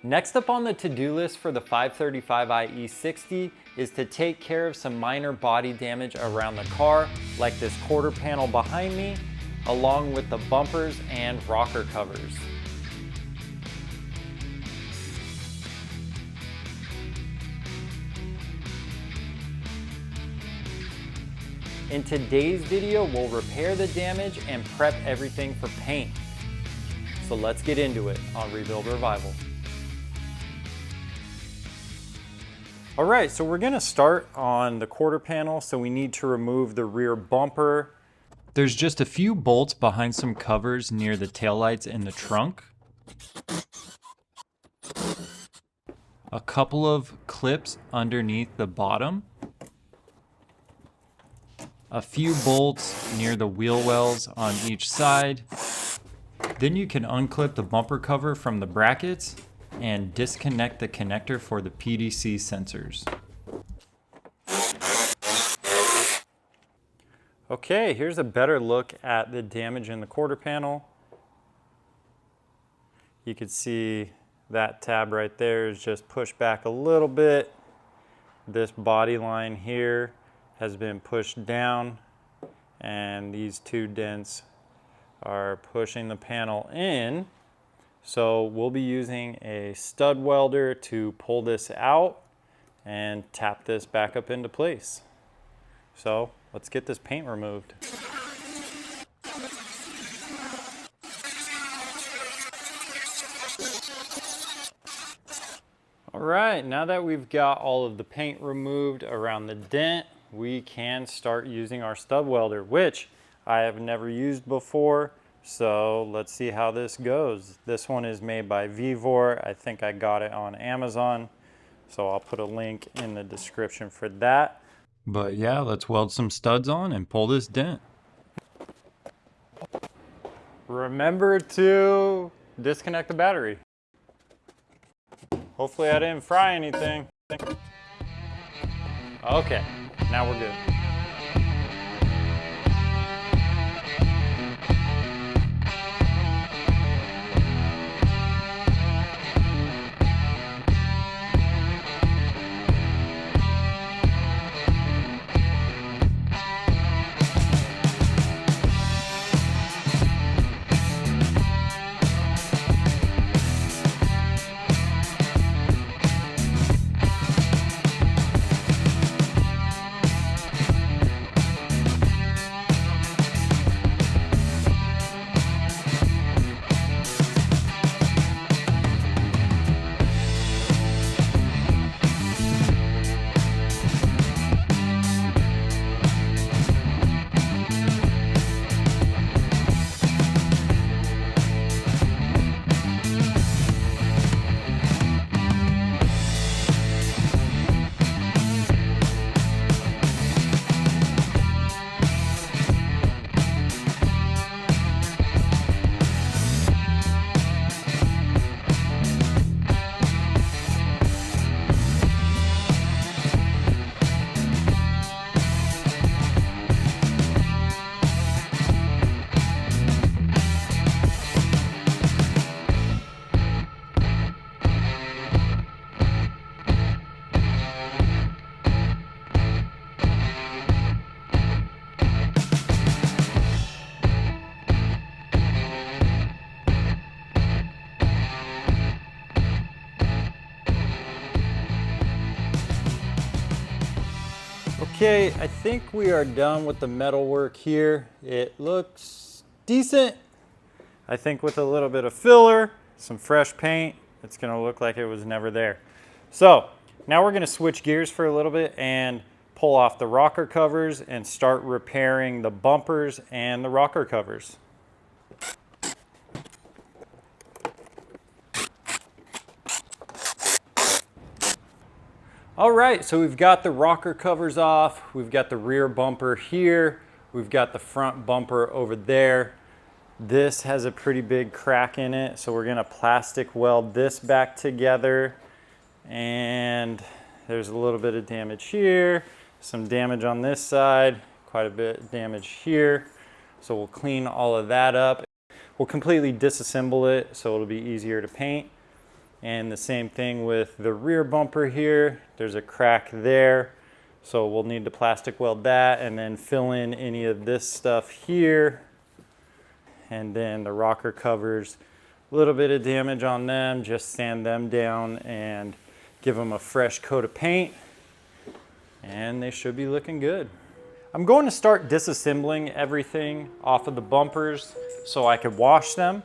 Next up on the to-do list for the 535i E60 is to take care of some minor body damage around the car, like this quarter panel behind me, along with the bumpers and rocker covers. In today's video, we'll repair the damage and prep everything for paint. So let's get into it on Rebuild Revival. All right, so we're gonna start on the quarter panel. So we need to remove the rear bumper. There's just a few bolts behind some covers near the taillights in the trunk. A couple of clips underneath the bottom. A few bolts near the wheel wells on each side. Then you can unclip the bumper cover from the brackets and disconnect the connector for the PDC sensors. Okay, here's a better look at the damage in the quarter panel. You can see that tab right there is just pushed back a little bit. This body line here has been pushed down, and these two dents are pushing the panel in. So we'll be using a stud welder to pull this out and tap this back up into place. So let's get this paint removed. All right, now that we've got all of the paint removed around the dent, we can start using our stud welder, which I have never used before. So let's see how this goes. This one is made by VEVOR. I think I got it on Amazon. So I'll put a link in the description for that. But yeah, let's weld some studs on and pull this dent. Remember to disconnect the battery. Hopefully I didn't fry anything. Okay, now we're good. Okay, I think we are done with the metal work here. It looks decent. I think with a little bit of filler, some fresh paint, it's gonna look like it was never there. So now we're gonna switch gears for a little bit and pull off the rocker covers and start repairing the bumpers and the rocker covers. All right, so we've got the rocker covers off. We've got the rear bumper here. We've got the front bumper over there. This has a pretty big crack in it, so we're gonna plastic weld this back together. And there's a little bit of damage here, some damage on this side, quite a bit of damage here. So we'll clean all of that up. We'll completely disassemble it so it'll be easier to paint. And the same thing with the rear bumper here. There's a crack there. So we'll need to plastic weld that and then fill in any of this stuff here. And then the rocker covers, a little bit of damage on them, just sand them down and give them a fresh coat of paint. And they should be looking good. I'm going to start disassembling everything off of the bumpers so I could wash them.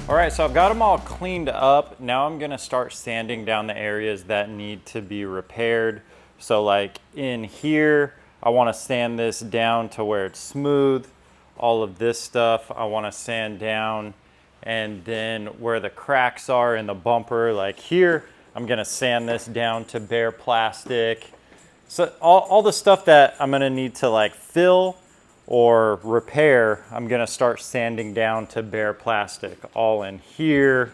All right, so I've got them all cleaned up. Now I'm gonna start sanding down the areas that need to be repaired. So like in here, I wanna sand this down to where it's smooth. All of this stuff I wanna sand down. And then where the cracks are in the bumper, like here, I'm gonna sand this down to bare plastic. So all the stuff that I'm gonna need to like fill or repair, I'm gonna start sanding down to bare plastic, all in here.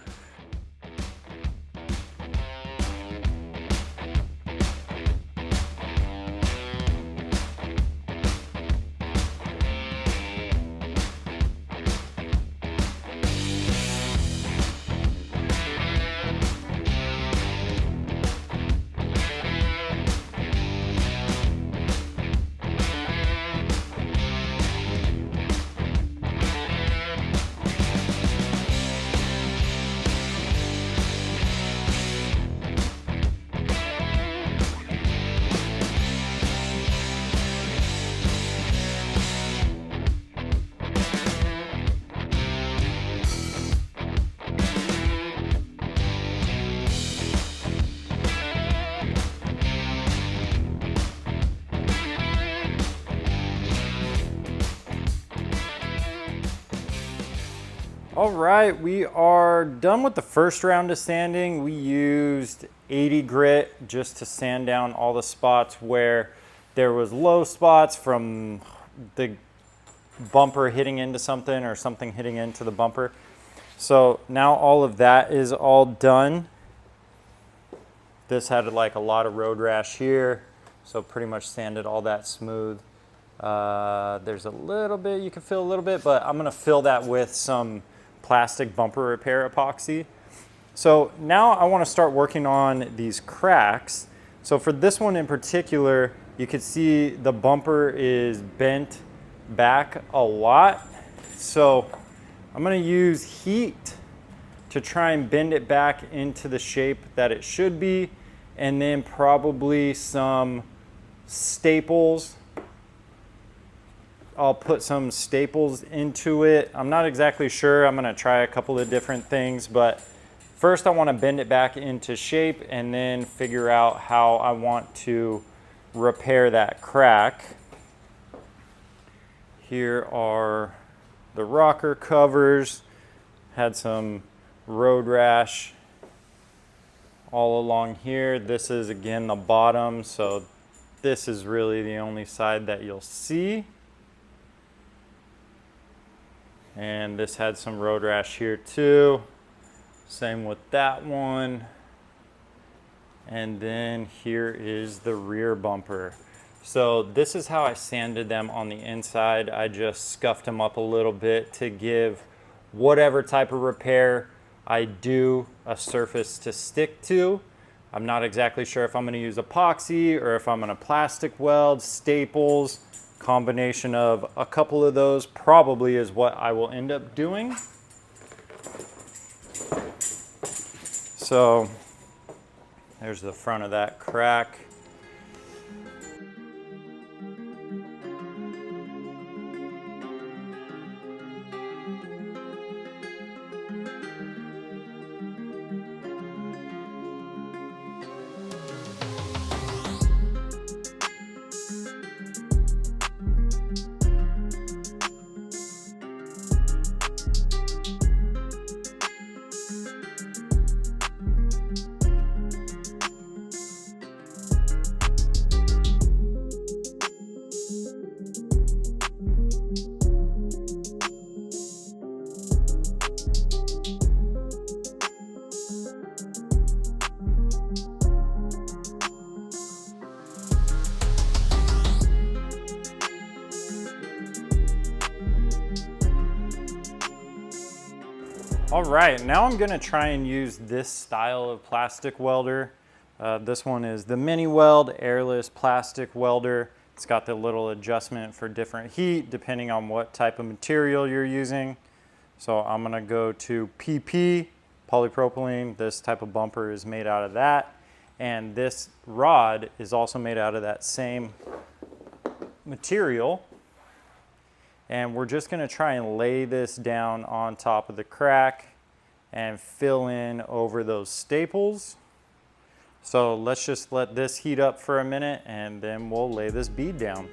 All right, we are done with the first round of sanding. We used 80 grit just to sand down all the spots where there was low spots from the bumper hitting into something or something hitting into the bumper. So now all of that is all done. This had like a lot of road rash here, so pretty much sanded all that smooth. There's a little bit, you can feel a little bit, but I'm gonna fill that with some plastic bumper repair epoxy. So now I want to start working on these cracks. So for this one in particular, you can see the bumper is bent back a lot. So I'm going to use heat to try and bend it back into the shape that it should be, and then probably some staples. I'll put some staples into it. I'm not exactly sure. I'm gonna try a couple of different things, but first I wanna bend it back into shape and then figure out how I want to repair that crack. Here are the rocker covers. Had some road rash all along here. This is again the bottom, so this is really the only side that you'll see. And this had some road rash here too. Same with that one. And then here is the rear bumper. So this is how I sanded them on the inside. I just scuffed them up a little bit to give whatever type of repair I do a surface to stick to. I'm not exactly sure if I'm gonna use epoxy or if I'm gonna plastic weld, staples. Combination of a couple of those probably is what I will end up doing. So there's the front of that crack. All right, now I'm gonna try and use this style of plastic welder. This one is the Mini Weld Airless Plastic Welder. It's got the little adjustment for different heat depending on what type of material you're using. So I'm gonna go to PP, polypropylene. This type of bumper is made out of that. And this rod is also made out of that same material. And we're just gonna try and lay this down on top of the crack and fill in over those staples. So let's just let this heat up for a minute and then we'll lay this bead down.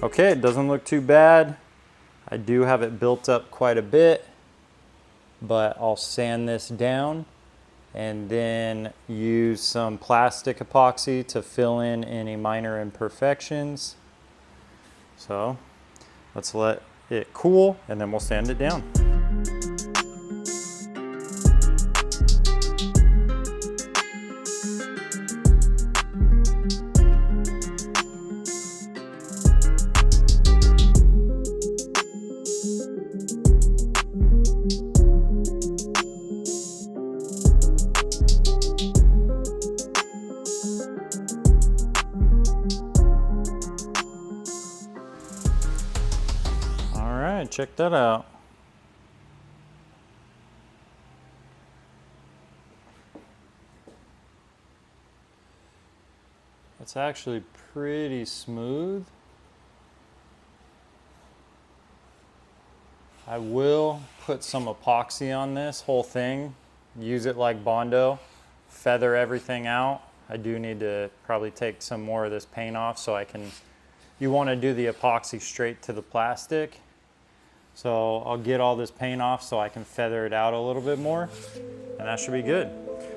Okay, it doesn't look too bad. I do have it built up quite a bit, but I'll sand this down and then use some plastic epoxy to fill in any minor imperfections. So let's let it cool and then we'll sand it down. Check that out. It's actually pretty smooth. I will put some epoxy on this whole thing, use it like Bondo, feather everything out. I do need to probably take some more of this paint off so I can, you want to do the epoxy straight to the plastic. So I'll get all this paint off so I can feather it out a little bit more, and that should be good.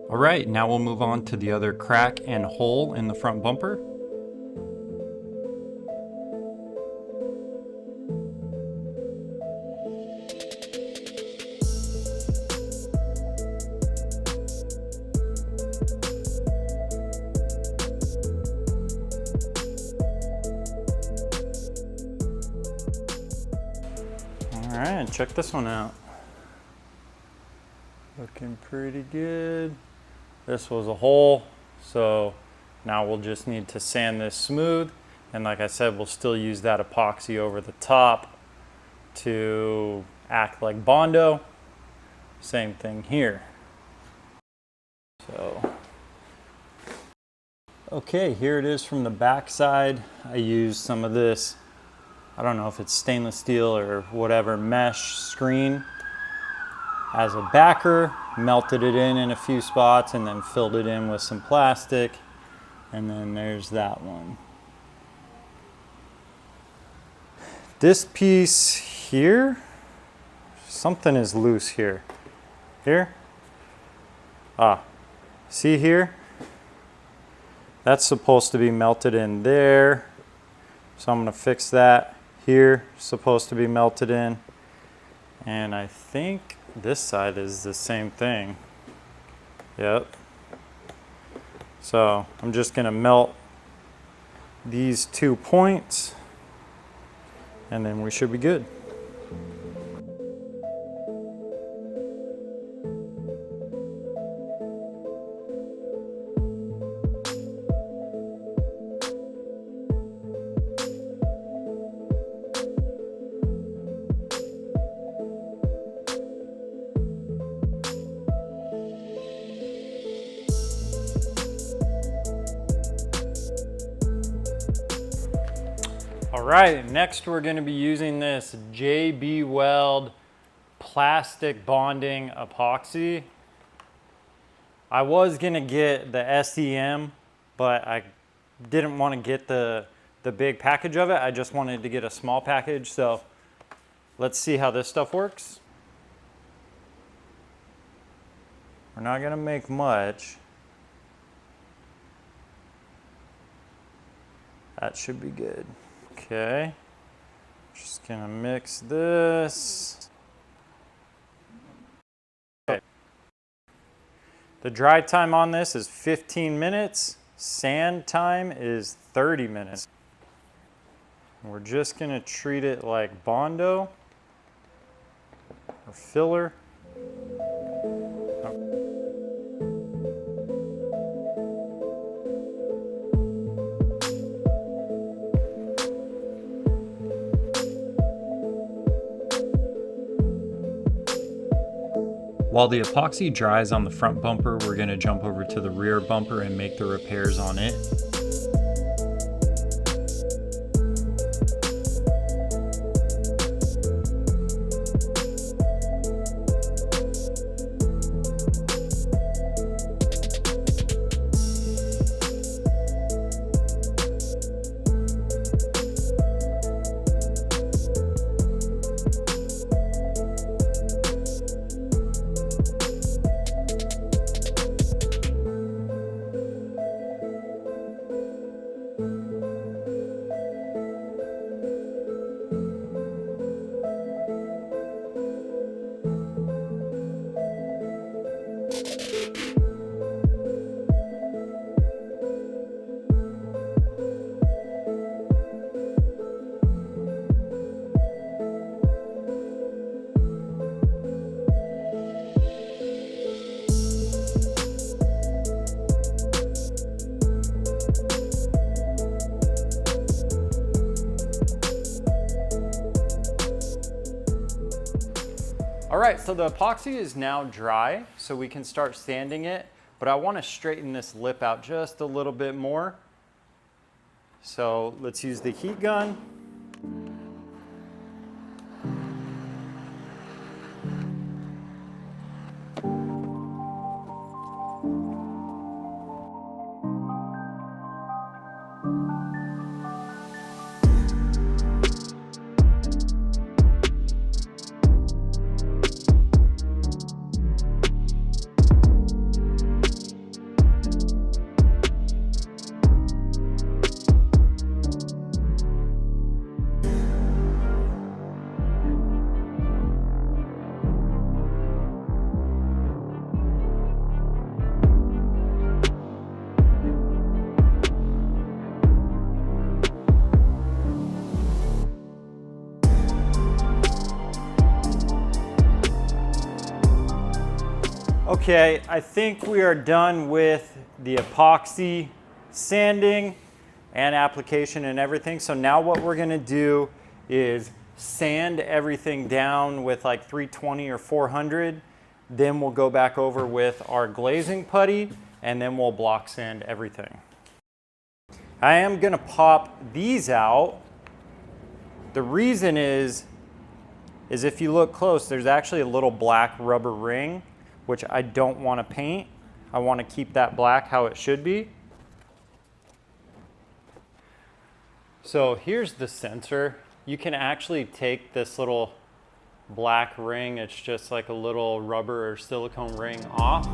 All right, now we'll move on to the other crack and hole in the front bumper. All right, check this one out. Looking pretty good. This was a hole, so now we'll just need to sand this smooth. And like I said, we'll still use that epoxy over the top to act like Bondo. Same thing here. So, okay, here it is from the back side. I used some of this, I don't know if it's stainless steel or whatever, mesh screen as a backer, melted it in a few spots and then filled it in with some plastic. And then there's that one. This piece here, something is loose here. Here? Ah, see here? That's supposed to be melted in there. So I'm gonna fix that. Here, supposed to be melted in. And I think this side is the same thing. Yep. So I'm just gonna melt these 2 points and then we should be good. All right, next we're going to be using this JB Weld plastic bonding epoxy. I was gonna get the SEM, but I didn't want to get the big package of it. I just wanted to get a small package. So let's see how this stuff works. We're not gonna make much. That should be good. Okay, just gonna mix this. Okay. The dry time on this is 15 minutes. Sand time is 30 minutes. We're just gonna treat it like Bondo or filler. While the epoxy dries on the front bumper, we're going to jump over to the rear bumper and make the repairs on it. All right, so the epoxy is now dry, so we can start sanding it, but I want to straighten this lip out just a little bit more. So let's use the heat gun. Okay, I think we are done with the epoxy sanding and application and everything. So now what we're gonna do is sand everything down with like 320 or 400. Then we'll go back over with our glazing putty and then we'll block sand everything. I am gonna pop these out. The reason is if you look close, there's actually a little black rubber ring, which I don't want to paint. I want to keep that black how it should be. So here's the sensor. You can actually take this little black ring, it's just like a little rubber or silicone ring, off.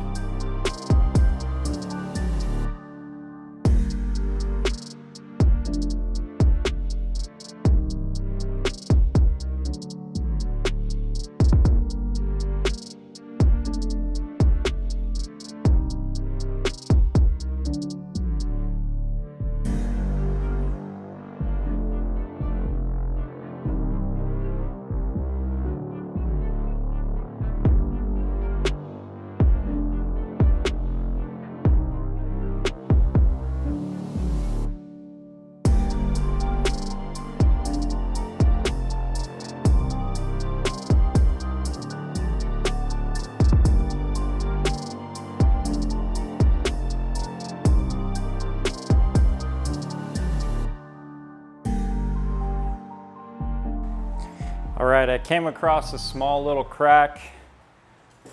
All right, I came across a small little crack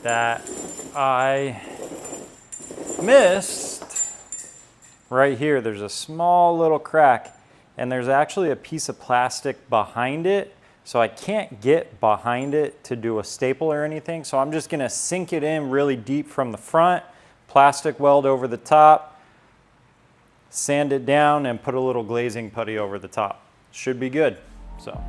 that I missed right here. There's a small little crack, and there's actually a piece of plastic behind it, so I can't get behind it to do a staple or anything. So I'm just gonna sink it in really deep from the front, plastic weld over the top, sand it down, and put a little glazing putty over the top. Should be good. So.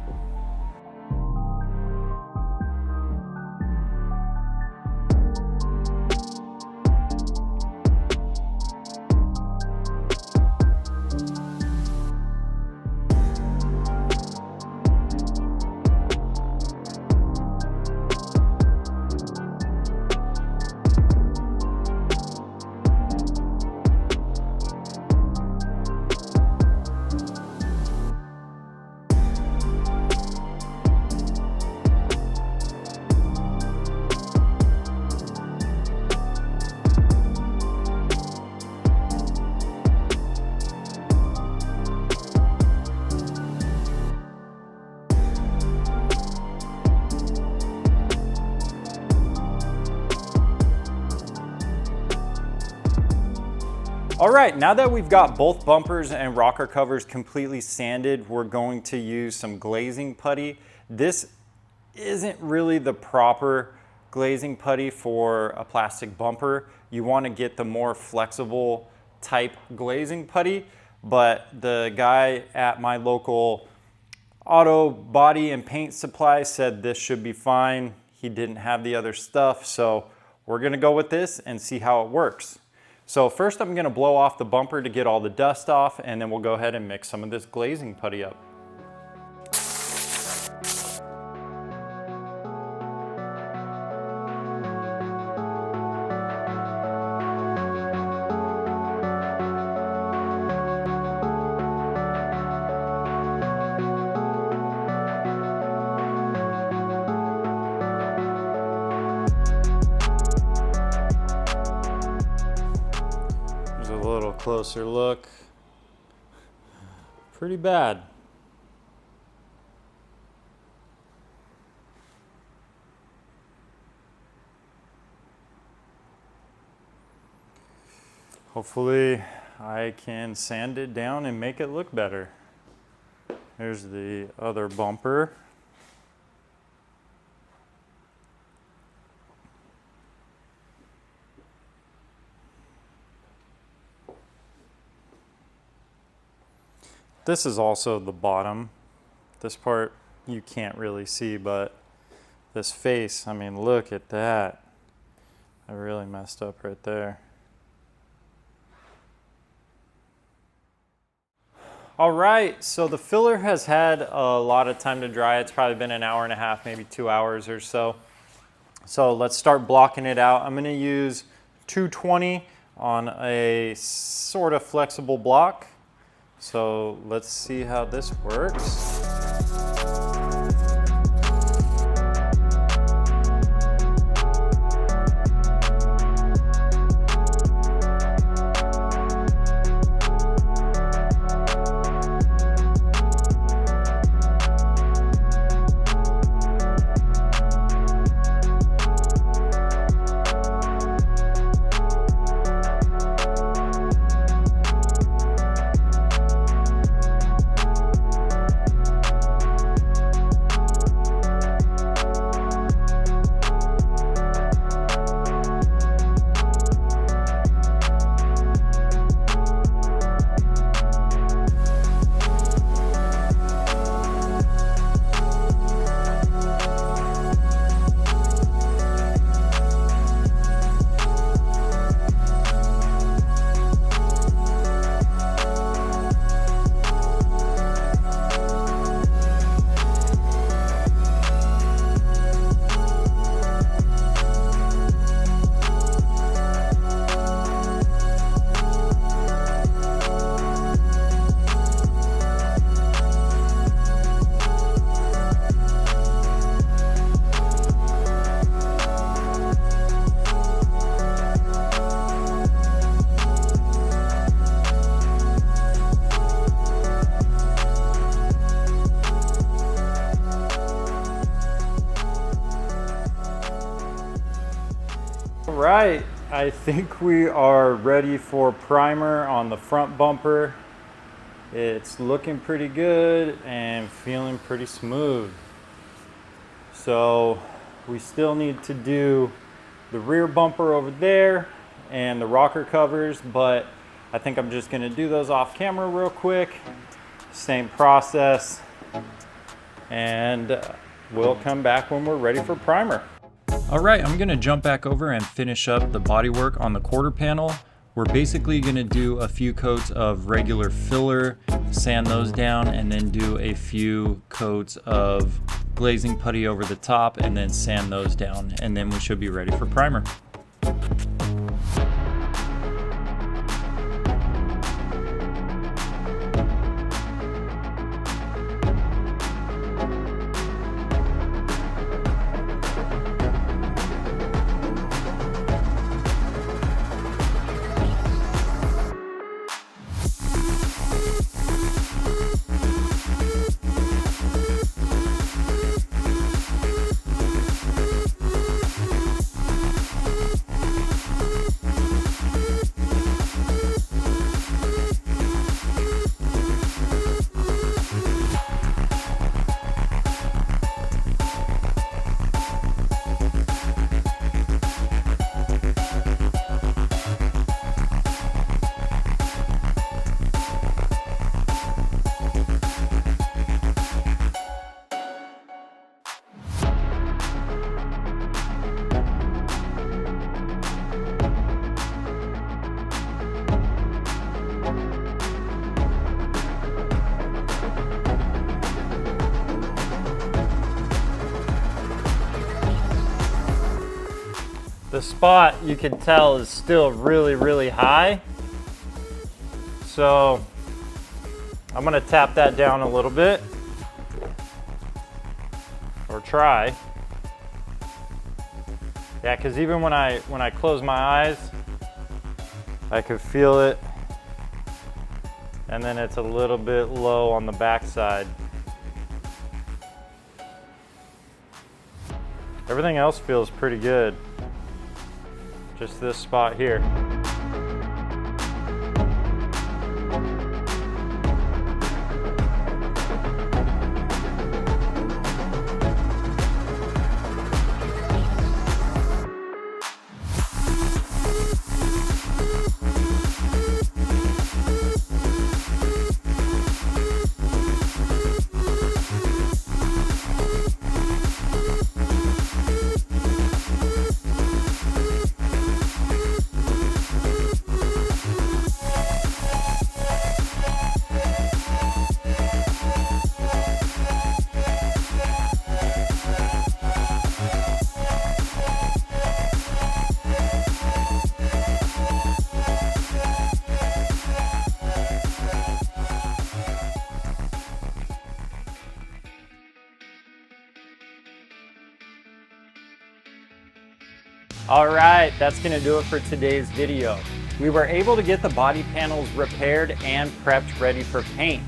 All right, now that we've got both bumpers and rocker covers completely sanded, we're going to use some glazing putty. This isn't really the proper glazing putty for a plastic bumper. You want to get the more flexible type glazing putty, but the guy at my local auto body and paint supply said this should be fine. He didn't have the other stuff, so we're gonna go with this and see how it works. So first I'm gonna blow off the bumper to get all the dust off, and then we'll go ahead and mix some of this glazing putty up. Closer look. Pretty bad. Hopefully I can sand it down and make it look better. Here's the other bumper. This is also the bottom. This part you can't really see, but this face, I mean, look at that. I really messed up right there. All right, so the filler has had a lot of time to dry. It's probably been an hour and a half, maybe 2 hours or so. So let's start blocking it out. I'm gonna use 220 on a sort of flexible block. So let's see how this works. right, I think we are ready for primer on the front bumper. It's looking pretty good and feeling pretty smooth. So we still need to do the rear bumper over there and the rocker covers, but I think I'm just gonna do those off camera real quick. Same process, and we'll come back when we're ready for primer. All right, I'm gonna jump back over and finish up the bodywork on the quarter panel. We're basically gonna do a few coats of regular filler, sand those down, and then do a few coats of glazing putty over the top, and then sand those down, and then we should be ready for primer. The spot, you can tell, is still really high. So I'm gonna tap that down a little bit, or try. Yeah, because even when I close my eyes, I could feel it. And then it's a little bit low on the back side. Everything else feels pretty good. Just this spot here. All right, that's gonna do it for today's video. We were able to get the body panels repaired and prepped ready for paint.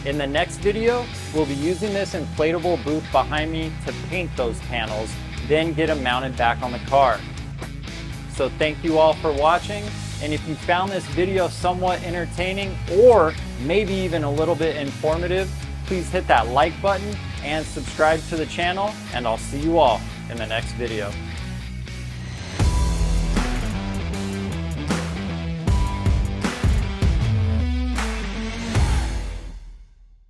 In the next video, we'll be using this inflatable booth behind me to paint those panels, then get them mounted back on the car. So thank you all for watching, and if you found this video somewhat entertaining or maybe even a little bit informative, please hit that like button and subscribe to the channel, and I'll see you all in the next video.